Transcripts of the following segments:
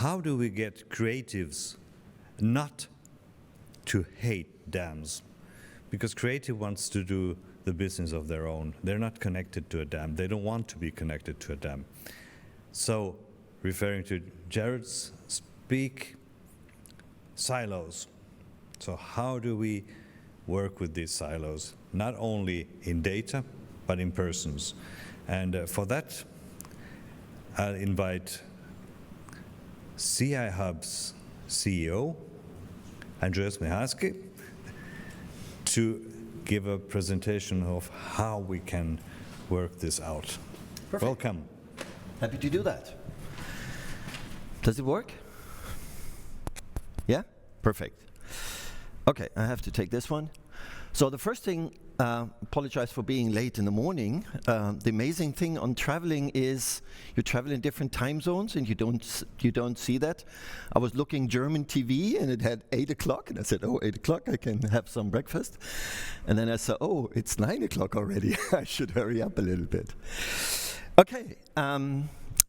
how do we get creatives not to hate dams? Because creative wants to do the business of their own. They're not connected to a dam. They don't want to be connected to a dam. So, referring to Jared's speak, silos. So how do we work with these silos, not only in data, but in persons? And for that, I'll invite CI Hub's CEO, Andreas Michalski, to give a presentation of how we can work this out. Perfect. Welcome. Happy to do that. Does it work? Yeah? Perfect. Okay, I have to take this one. So the first thing, apologize for being late in the morning. The amazing thing on traveling is you travel in different time zones and you don't see that. I was looking German TV and it had 8 o'clock and I said, oh, 8 o'clock, I can have some breakfast. And then I said, oh, it's 9 o'clock already. I should hurry up a little bit. Okay,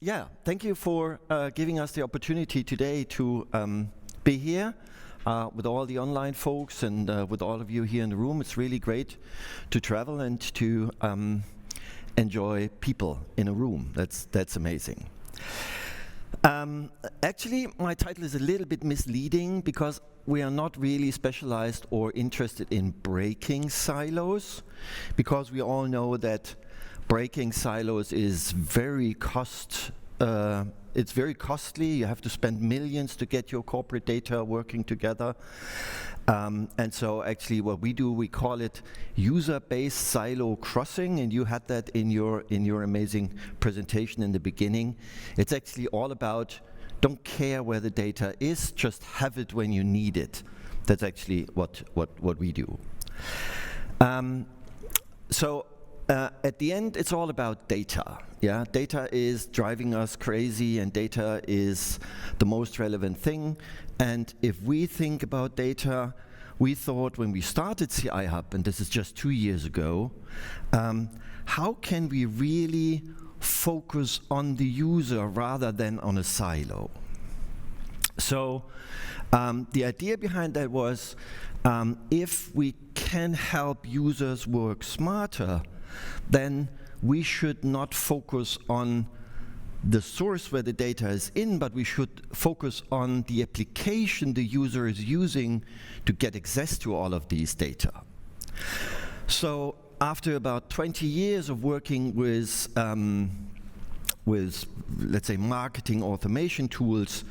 yeah, thank you for giving us the opportunity today to be here. With all the online folks and with all of you here in the room. It's really great to travel and to enjoy people in a room. That's amazing. Actually, my title is a little bit misleading because we are not really specialized or interested in breaking silos, because we all know that breaking silos is very it's very costly. You have to spend millions to get your corporate data working together. And so actually what we do, we call it user-based silo crossing, and you had that in your amazing presentation in the beginning. It's actually all about don't care where the data is, just have it when you need it. That's actually what we do. At the end, it's all about data. Yeah, data is driving us crazy, and data is the most relevant thing. And if we think about data, we thought when we started CI Hub, and this is just 2 years ago, how can we really focus on the user rather than on a silo? So the idea behind that was if we can help users work smarter, then we should not focus on the source where the data is in, but we should focus on the application the user is using to get access to all of these data. So after about 20 years of working with let's say, marketing automation tools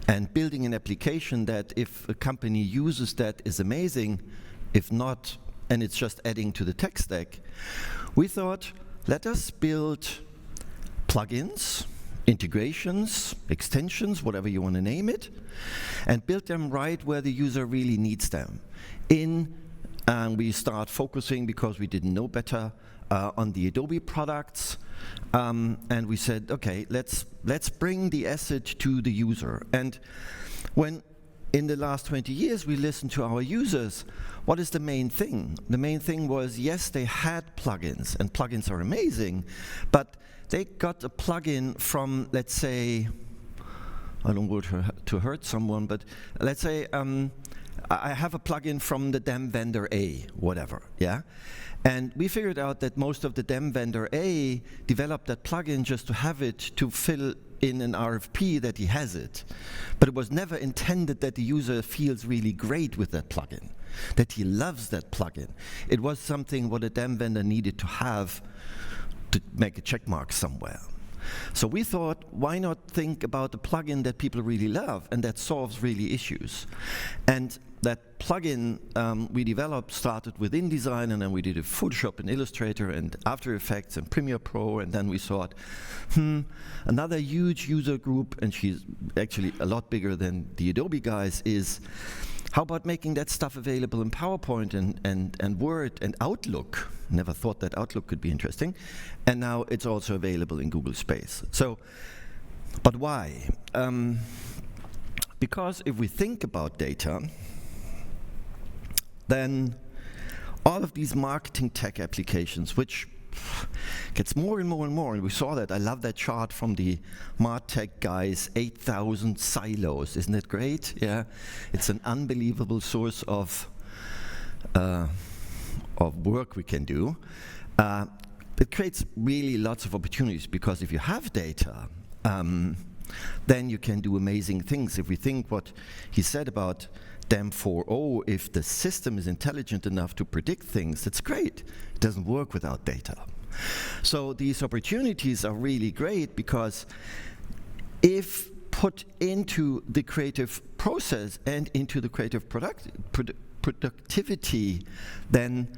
and building an application that if a company uses that is amazing, if not, and it's just adding to the tech stack, we thought, let us build plugins, integrations, extensions, whatever you want to name it, and build them right where the user really needs them. And we start focusing, because we didn't know better, on the Adobe products, and we said, okay, let's bring the asset to the user. And when in the last 20 years we listened to our users, what is the main thing? The main thing was, yes, they had plugins, and plugins are amazing, but they got a plugin from, let's say, I don't want to hurt someone, but let's say I have a plugin from the DEM vendor A, whatever, yeah? And we figured out that most of the DEM vendor A developed that plugin just to have it to fill in an RFP that he has it. But it was never intended that the user feels really great with that plugin, that he loves that plugin. It was something what a DEM vendor needed to have to make a check mark somewhere. So we thought, why not think about a plugin that people really love and that solves really issues? And that plugin we developed started with InDesign, and then we did it Photoshop and Illustrator and After Effects and Premiere Pro, and then we thought, another huge user group, and she's actually a lot bigger than the Adobe guys, is how about making that stuff available in PowerPoint and Word and Outlook? Never thought that Outlook could be interesting. And now it's also available in Google Space. So, but why? Because if we think about data, then all of these marketing tech applications, which gets more and more and more, and we saw that. I love that chart from the MarTech guys, 8,000 silos. Isn't it great? Yeah, it's an unbelievable source of work we can do. It creates really lots of opportunities, because if you have data, then you can do amazing things. If we think what he said about DAM 4.0, if the system is intelligent enough to predict things, that's great. It doesn't work without data. So these opportunities are really great, because if put into the creative process and into the creative productivity, then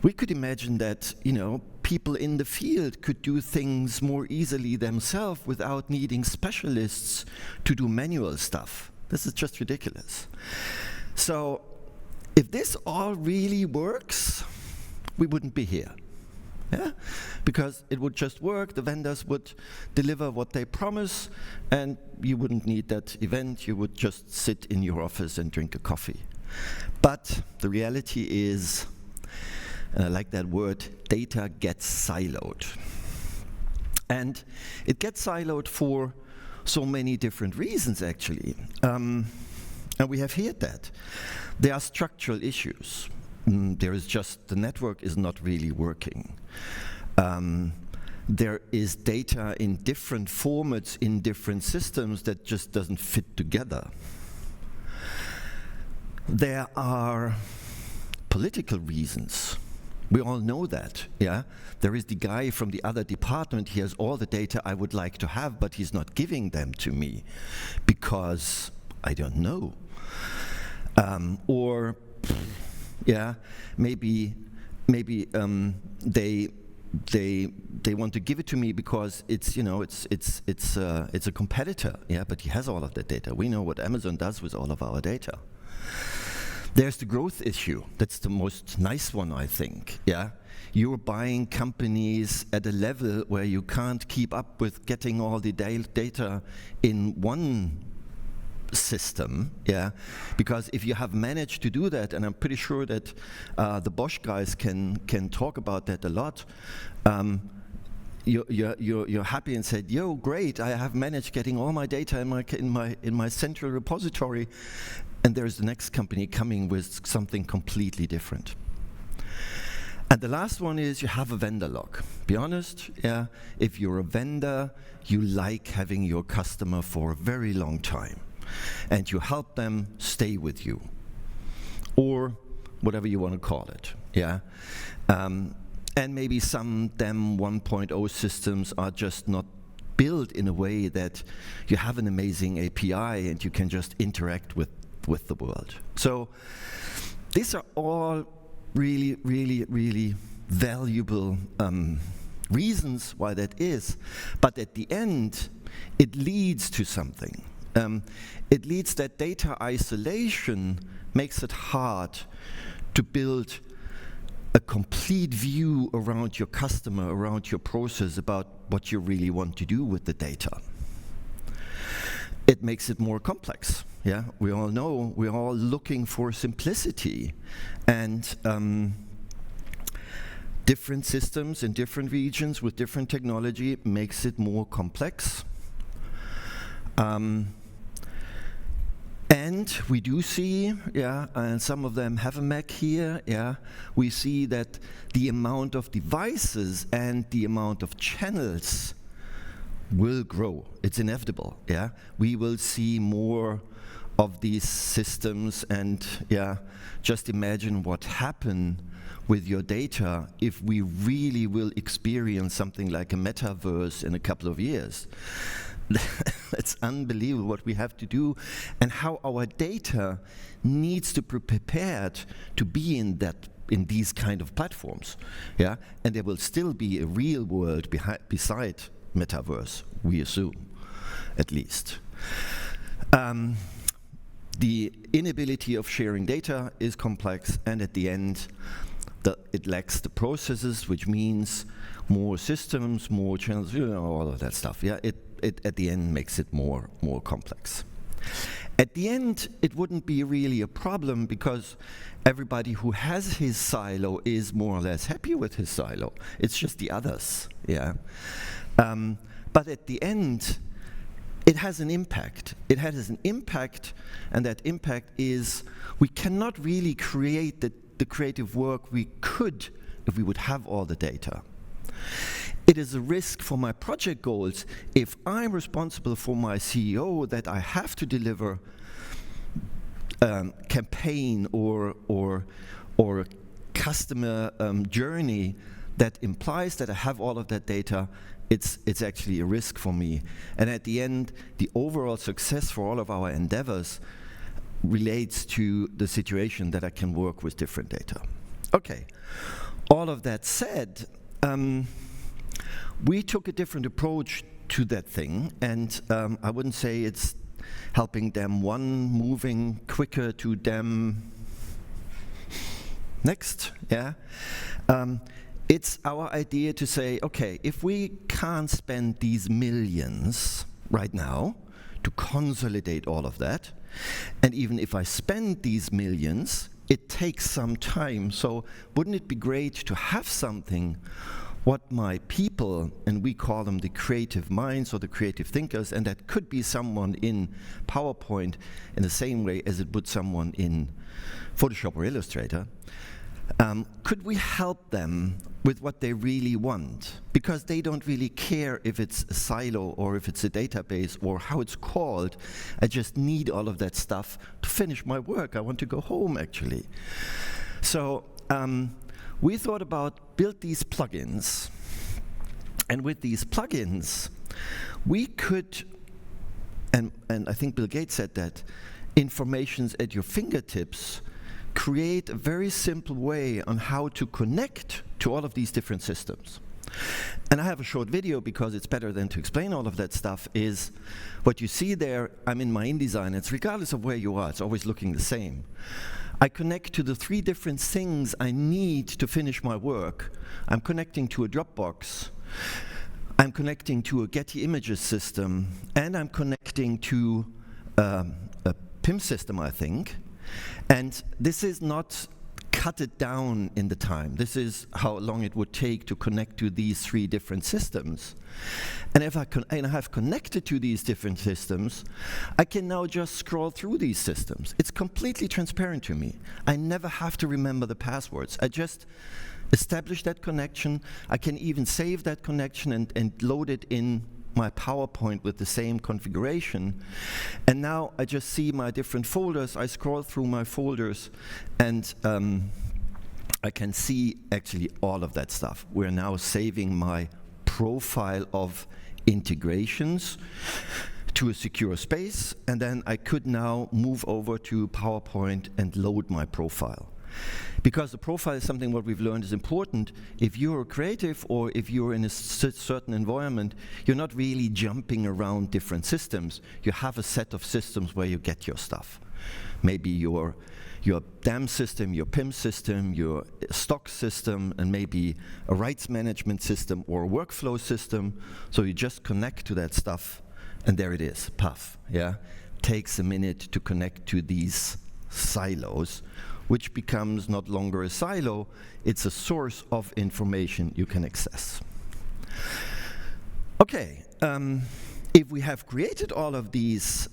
we could imagine that, you know, people in the field could do things more easily themselves without needing specialists to do manual stuff. This is just ridiculous. So if this all really works, we wouldn't be here. Yeah? Because it would just work, the vendors would deliver what they promise, and you wouldn't need that event, you would just sit in your office and drink a coffee. But the reality is, I like that word, data gets siloed. And it gets siloed for so many different reasons, actually. And we have heard that. There are structural issues. There is just, the network is not really working. There is data in different formats in different systems that just doesn't fit together. There are political reasons. We all know that, yeah? There is the guy from the other department, he has all the data I would like to have, but he's not giving them to me because I don't know. Or, yeah, maybe they want to give it to me because it's, you know, it's a competitor, yeah, but he has all of that data. We know what Amazon does with all of our data. There's the growth issue. That's the most nice one, I think. Yeah, you're buying companies at a level where you can't keep up with getting all the data in one system. Yeah, because if you have managed to do that, and I'm pretty sure that the Bosch guys can talk about that a lot. You're happy and said, "Yo, great! I have managed getting all my data in my central repository." And there's the next company coming with something completely different. And the last one is you have a vendor lock. Be honest, yeah, if you're a vendor, you like having your customer for a very long time. And you help them stay with you. Or whatever you want to call it, yeah. And maybe some DAM 1.0 systems are just not built in a way that you have an amazing API and you can just interact with the world. So these are all really, really, really valuable reasons why that is. But at the end, it leads to something. It leads that data isolation makes it hard to build a complete view around your customer, around your process, about what you really want to do with the data. It makes it more complex. Yeah, we all know we're all looking for simplicity, and different systems in different regions with different technology makes it more complex. And we do see, yeah, and some of them have a Mac here, yeah, we see that the amount of devices and the amount of channels will grow. It's inevitable, yeah. We will see more of these systems, and yeah, just imagine what happen with your data if we really will experience something like a metaverse in a couple of years. It's unbelievable what we have to do and how our data needs to be prepared to be in these kind of platforms, yeah. And there will still be a real world beside metaverse, we assume, at least. The inability of sharing data is complex, and at the end, it lacks the processes, which means more systems, more channels, you know, all of that stuff. Yeah, it at the end makes it more complex. At the end, it wouldn't be really a problem because everybody who has his silo is more or less happy with his silo. It's just the others, yeah. But at the end, it has an impact. It has an impact, and that impact is we cannot really create the creative work we could if we would have all the data. It is a risk for my project goals if I'm responsible for my CEO that I have to deliver campaign or customer journey that implies that I have all of that data. It's actually a risk for me. And at the end, the overall success for all of our endeavors relates to the situation that I can work with different data. Okay, all of that said, we took a different approach to that thing, and I wouldn't say it's helping them one moving quicker to them next, yeah. It's our idea to say, okay, if we can't spend these millions right now to consolidate all of that, and even if I spend these millions, it takes some time, so wouldn't it be great to have something what my people, and we call them the creative minds or the creative thinkers, and that could be someone in PowerPoint in the same way as it would someone in Photoshop or Illustrator, could we help them with what they really want? Because they don't really care if it's a silo or if it's a database or how it's called. I just need all of that stuff to finish my work. I want to go home, actually. So we thought about build these plugins. And with these plugins, we could, and I think Bill Gates said that, information's at your fingertips, create a very simple way on how to connect to all of these different systems. And I have a short video because it's better than to explain all of that stuff, is what you see there. I'm in my InDesign. It's regardless of where you are, it's always looking the same. I connect to the 3 different things I need to finish my work. I'm connecting to a Dropbox, I'm connecting to a Getty Images system, and I'm connecting to a PIM system, I think. And this is not cut it down in the time. This is how long it would take to connect to these 3 different systems. And if I have connected to these different systems, I can now just scroll through these systems. It's completely transparent to me. I never have to remember the passwords. I just establish that connection. I can even save that connection and load it in my PowerPoint with the same configuration. And now I just see my different folders. I scroll through my folders, and I can see actually all of that stuff. We're now saving my profile of integrations to a secure space, and then I could now move over to PowerPoint and load my profile. Because the profile is something what we've learned is important. If you're a creative or if you're in a certain environment, you're not really jumping around different systems. You have a set of systems where you get your stuff. Maybe your DAM system, your PIM system, your stock system, and maybe a rights management system or a workflow system. So you just connect to that stuff, and there it is, puff, yeah? Takes a minute to connect to these silos, which becomes not longer a silo, it's a source of information you can access. Okay, if we have created all of these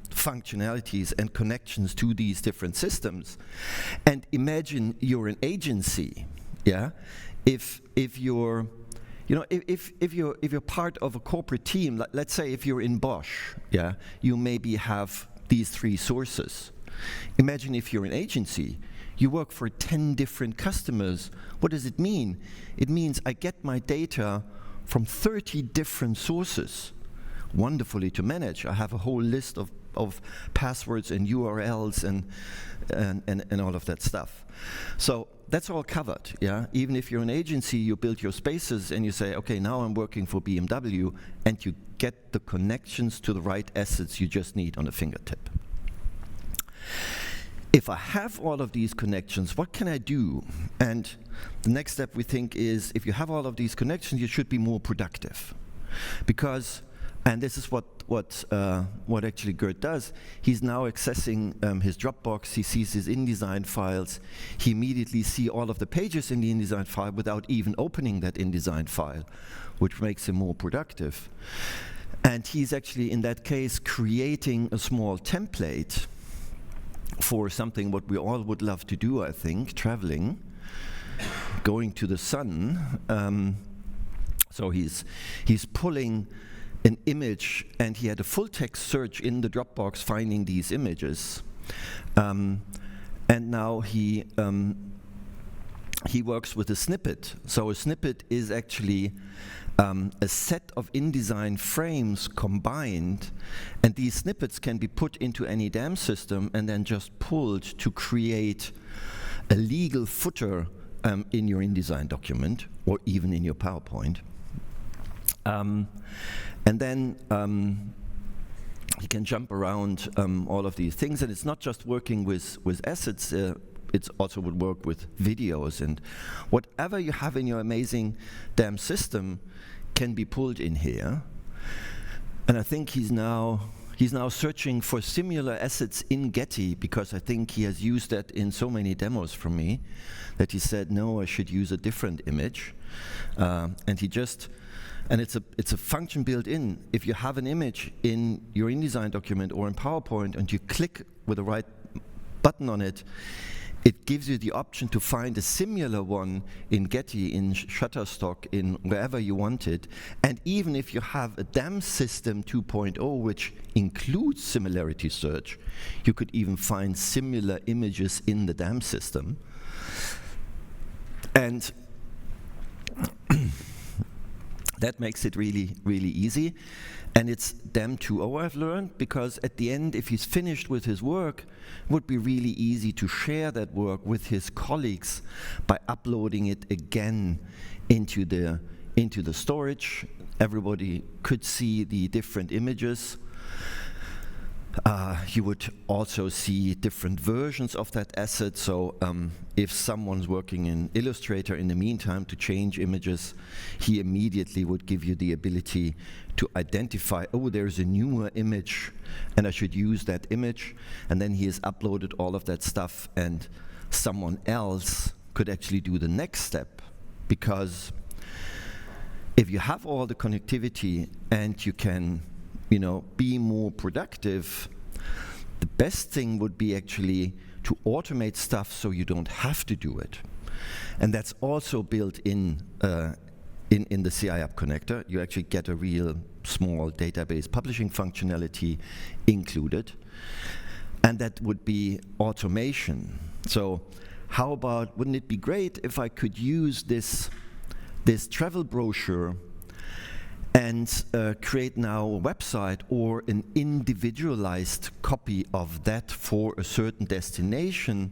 functionalities and connections to these different systems, and imagine you're an agency, yeah? If you're, you know, if you're part of a corporate team, let's say if you're in Bosch, yeah, you maybe have these 3 sources. Imagine if you're an agency, you work for 10 different customers. What does it mean? It means I get my data from 30 different sources. Wonderfully to manage. I have a whole list of passwords and URLs and all of that stuff. So that's all covered, yeah? Even if you're an agency, you build your spaces and you say, okay, now I'm working for BMW, and you get the connections to the right assets you just need on a fingertip. If I have all of these connections, what can I do? And the next step we think is, if you have all of these connections, you should be more productive. Because And this is what actually Gert does. He's now accessing his Dropbox. He sees his InDesign files. He immediately sees all of the pages in the InDesign file without even opening that InDesign file, which makes him more productive. And he's actually, in that case, creating a small template for something what we all would love to do, I think, traveling, going to the sun. So he's pulling an image, and he had a full text search in the Dropbox finding these images. And now he works with a snippet. So a snippet is actually a set of InDesign frames combined, and these snippets can be put into any DAM system and then just pulled to create a legal footer in your InDesign document, or even in your PowerPoint. And then you can jump around all of these things, and it's not just working with assets, it also would work with videos, and whatever you have in your amazing DAM system can be pulled in here. And I think he's now searching for similar assets in Getty, because I think he has used that in so many demos from me that he said, no, I should use a different image. And it's a function built in. If you have an image in your InDesign document or in PowerPoint and you click with the right button on it, it gives you the option to find a similar one in Getty, in Shutterstock, in wherever you want it. And even if you have a DAM system 2.0, which includes similarity search, you could even find similar images in the DAM system. And that makes it really, really easy. And it's DAM 2.0, I've learned, because at the end, if he's finished with his work, it would be really easy to share that work with his colleagues by uploading it again into the storage. Everybody could see the different images. You would also see different versions of that asset. So if someone's working in Illustrator in the meantime to change images, he immediately would give you the ability to identify, oh, there's a newer image and I should use that image. And then he has uploaded all of that stuff, and someone else could actually do the next step. Because if you have all the connectivity and you can be more productive, the best thing would be actually to automate stuff so you don't have to do it. And that's also built in the CI app connector. You actually get a real small database publishing functionality included. And that would be automation. So how about, wouldn't it be great if I could use this travel brochure and create now a website or an individualized copy of that for a certain destination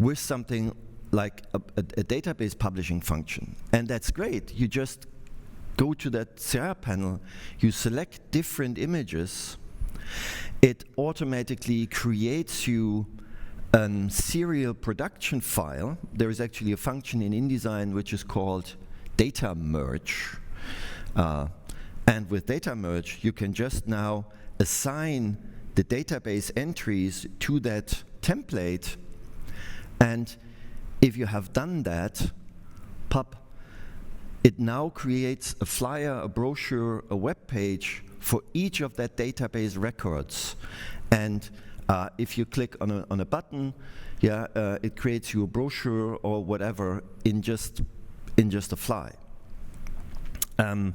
with something like a database publishing function. And that's great. You just go to that CI panel, you select different images, it automatically creates you a serial production file. There is actually a function in InDesign which is called data merge. And with data merge, you can just now assign the database entries to that template. And if you have done that, it now creates a flyer, a brochure, a web page for each of that database records. And if you click on a button, it creates you a brochure or whatever in just a fly. And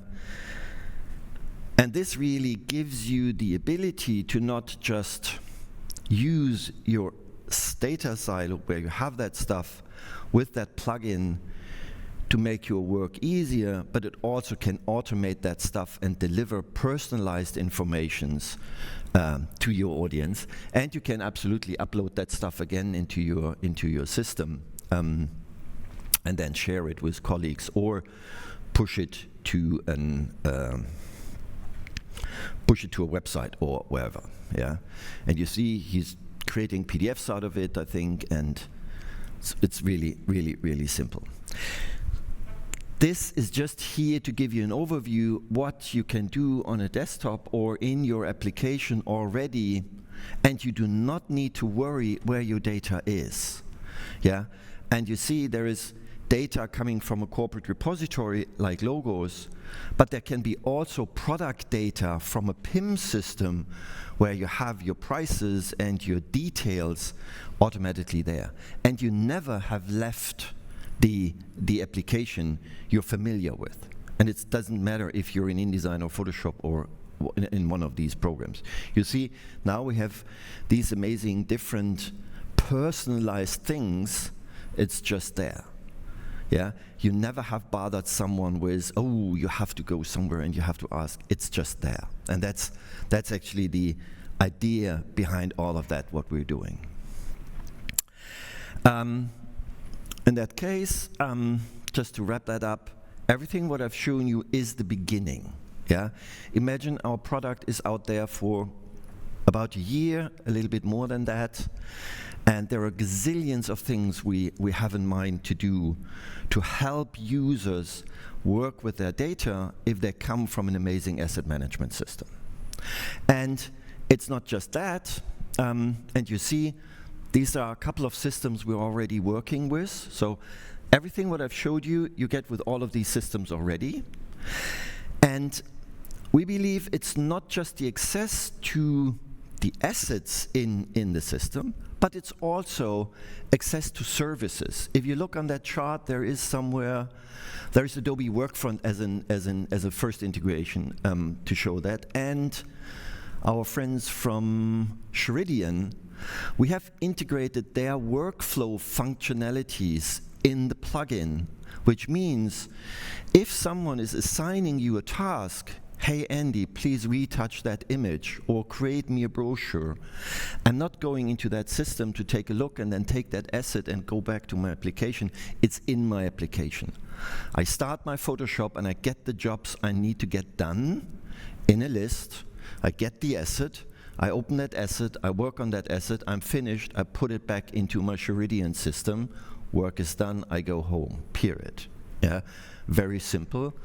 this really gives you the ability to not just use your data silo where you have that stuff with that plugin to make your work easier, but it also can automate that stuff and deliver personalized informations to your audience. And you can absolutely upload that stuff again into your system and then share it with colleagues or push it to a website or wherever. Yeah, and you see he's creating PDFs out of it, I think, and it's really, really, really simple. this is just here to give you an overview what you can do on a desktop or in your application already, and you do not need to worry where your data is. Yeah, and you see there is data coming from a corporate repository like logos, but there can be also product data from a PIM system where you have your prices and your details automatically there. And you never have left the application you're familiar with. And it doesn't matter if you're in InDesign or Photoshop or in one of these programs. You see, now we have these amazing different personalized things. It's just there. Yeah, you never have bothered someone with, oh, you have to go somewhere and you have to ask. It's just there. And that's actually the idea behind all of that, what we're doing. In that case, just to wrap that up, everything what I've shown you is the beginning. Yeah, imagine our product is out there for about a year, a little bit more than that, and there are gazillions of things we have in mind to do to help users work with their data if they come from an amazing asset management system. And it's not just that, and you see, these are a couple of systems we're already working with. So everything what I've showed you, you get with all of these systems already. And we believe it's not just the access to the assets in the system, but it's also access to services. If you look on that chart, there is somewhere, there is Adobe Workfront as a first integration to show that. And our friends from Ceridian, we have integrated their workflow functionalities in the plugin, which means if someone is assigning you a task, hey Andy, please retouch that image or create me a brochure, I'm not going into that system to take a look and then take that asset and go back to my application. It's in my application. I start my Photoshop and I get the jobs I need to get done in a list. I get the asset, I open that asset, I work on that asset, I'm finished, I put it back into my Ceridian system, work is done, I go home, period. Yeah, very simple.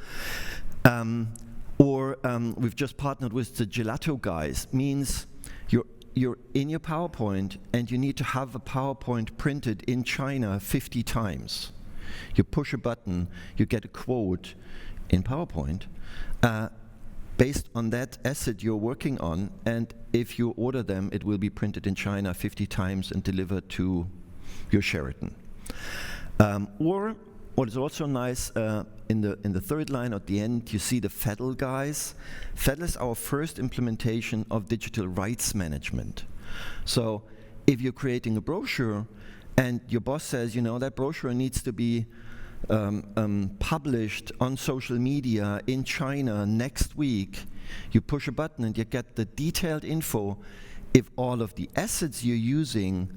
We've just partnered with the Gelato guys, means you're in your PowerPoint and you need to have a PowerPoint printed in China 50 times. You push a button, you get a quote in PowerPoint based on that asset you're working on, and if you order them, it will be printed in China 50 times and delivered to your Sheraton. Or what is also nice, in the third line at the end, you see the FEDL guys. FEDL is our first implementation of digital rights management. So if you're creating a brochure and your boss says, you know, that brochure needs to be published on social media in China next week, you push a button and you get the detailed info if all of the assets you're using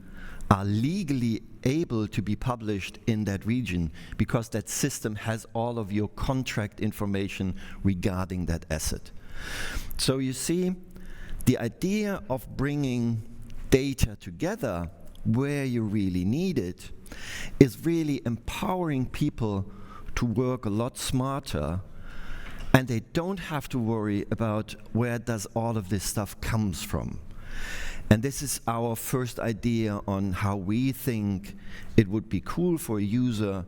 are legally able to be published in that region, because that system has all of your contract information regarding that asset. So you see, the idea of bringing data together where you really need it is really empowering people to work a lot smarter, and they don't have to worry about where does all of this stuff comes from. And this is our first idea on how we think it would be cool for a user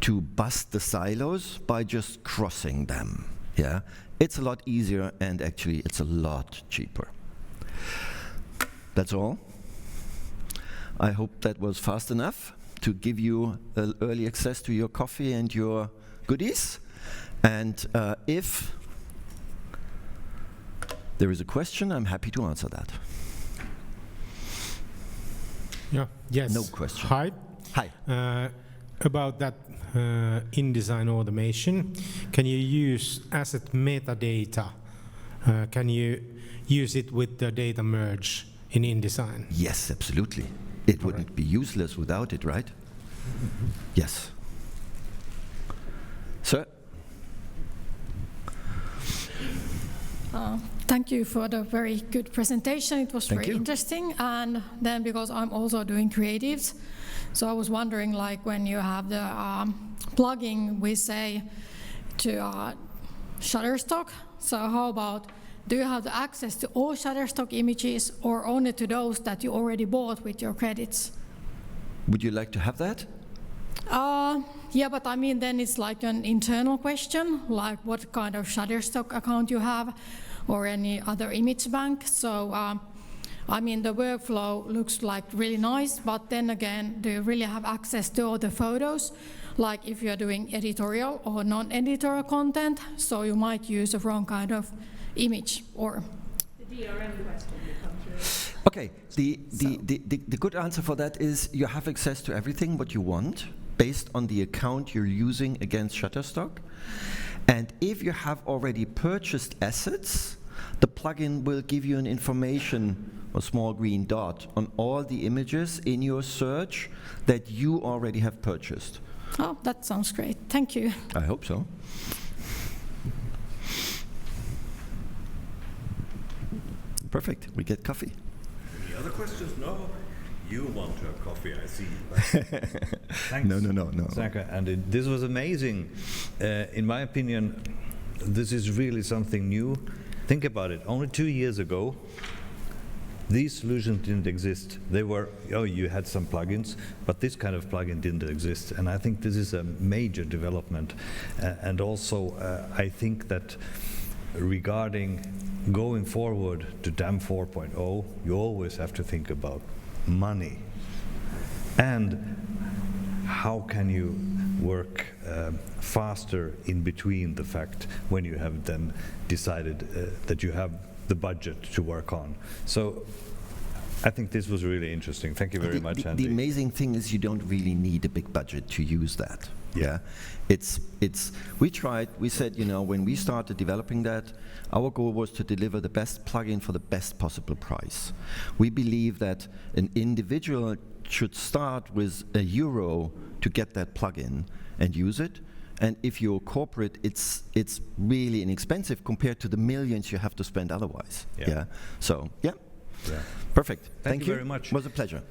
to bust the silos by just crossing them. Yeah, it's a lot easier, and actually it's a lot cheaper. That's all. I hope that was fast enough to give you early access to your coffee and your goodies. And if there is a question, I'm happy to answer that. Yeah. Yes. No question. Hi. Hi. About that InDesign automation, can you use asset metadata? Can you use it with the data merge in InDesign? Yes, absolutely. It wouldn't be useless without it, right? Mm-hmm. Yes. Sir? Thank you for the very good presentation. It was very interesting. And then, because I'm also doing creatives, so I was wondering, like, when you have the plugin, we say, to Shutterstock. So how about, do you have the access to all Shutterstock images or only to those that you already bought with your credits? Would you like to have that? Yeah, but I mean, then it's like an internal question, like what kind of Shutterstock account you have or any other image bank. So, I mean, the workflow looks like really nice, but then again, do you really have access to all the photos? Like if you're doing editorial or non-editorial content, so you might use the wrong kind of image or... The DRM question will come through. Okay, the good answer for that is you have access to everything what you want based on the account you're using against Shutterstock. And if you have already purchased assets, the plugin will give you an information, a small green dot, on all the images in your search that you already have purchased. Oh, that sounds great. Thank you. I hope so. Perfect, we get coffee. Any other questions? No? You want to have coffee, I see. Thanks. No. Saka, and this was amazing. In my opinion, this is really something new. Think about it. Only 2 years ago, these solutions didn't exist. They were, oh, you had some plugins, but this kind of plugin didn't exist. And I think this is a major development. And also, I think that regarding going forward to DAM 4.0, you always have to think about money. And how can you work faster in between the fact when you have then decided that you have the budget to work on. So I think this was really interesting. Thank you very much, Andy. The amazing thing is you don't really need a big budget to use that. Yeah, we said, you know, when we started developing that, our goal was to deliver the best plugin for the best possible price. We believe that an individual should start with €1 to get that plugin and use it. And if you're corporate, it's really inexpensive compared to the millions you have to spend otherwise. Yeah. So, yeah. Perfect. Thank you very much. It was a pleasure.